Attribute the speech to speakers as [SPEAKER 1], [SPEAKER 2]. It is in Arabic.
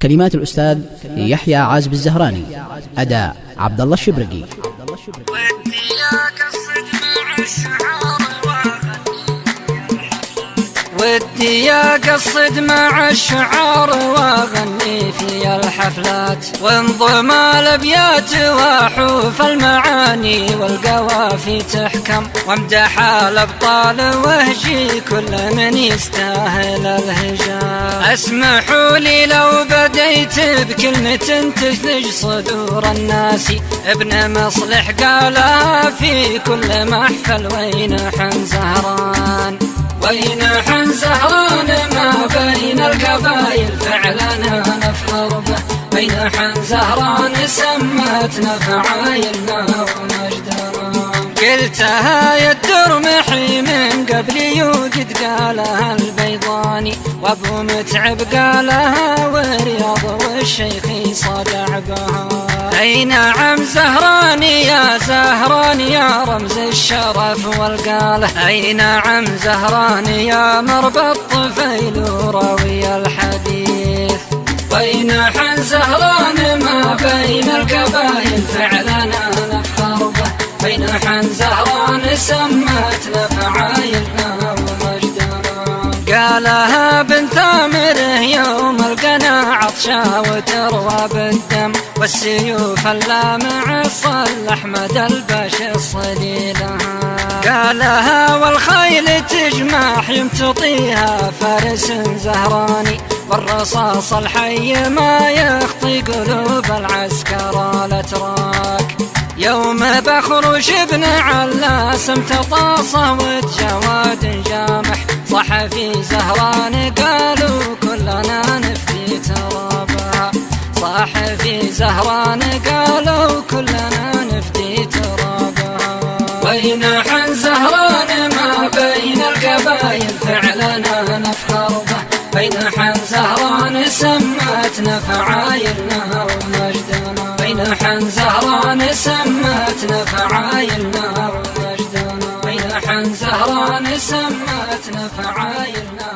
[SPEAKER 1] كلمات الأستاذ يحيى عازب الزهراني، أداء عبد الله الشبرقي.
[SPEAKER 2] ودي أقصد مع الشعار واغني في الحفلات، وانظم الابيات واحوف المعاني والقوافي تحكم، وامدح الابطال واهجي كل من يستاهل الهجاء. اسمحوا لي لو بديت بكلمة تثلج صدور الناس، ابن مصلح قالها في كل محفل: وين حن زهران، وين حن زهران ما بين القبائل فعلا نفخر به، وين حن زهران سمتنا فعايلنا ومجدنا. قلتها يا الدرمحي من قبلي وقد قالها البيضاني، وابو متعب قالها ورياض والشيخي صدع بها. اي نعم زهراني يا زهراني يا رمز الشرف والقاله، اي نعم زهراني يا مربى الطفيل وراوي الحديث. وين حن زهران ما بين القبائل فعلا نفخر به، وين حن زهران سمتنا فعايلنا ومجدنا. قالها بنت ثامره يوم القنا عطشا وتروى بالدم، والسيوف اللامع صل أحمد الباش الصليلها. قالها والخيل تجمح يمتطيها فارس زهراني، والرصاص الحي ما يخطي قلوب العسكر الاتراك. يوم بخرج ابن علاس امتطاصه وجواد جامح، صحفي زهران قالوا كلنا نفدي ترابها، صحفي زهران قالوا كلنا نفدي ترابها. وين حن زهران ما بين القبائل فعلا نفخر به، وين حن زهران سمتنا فعايلنا ومجدنا، وين حن زهران سمتنا فعايلنا ومجدنا، وين حن زهران سمتنا فعايلنا.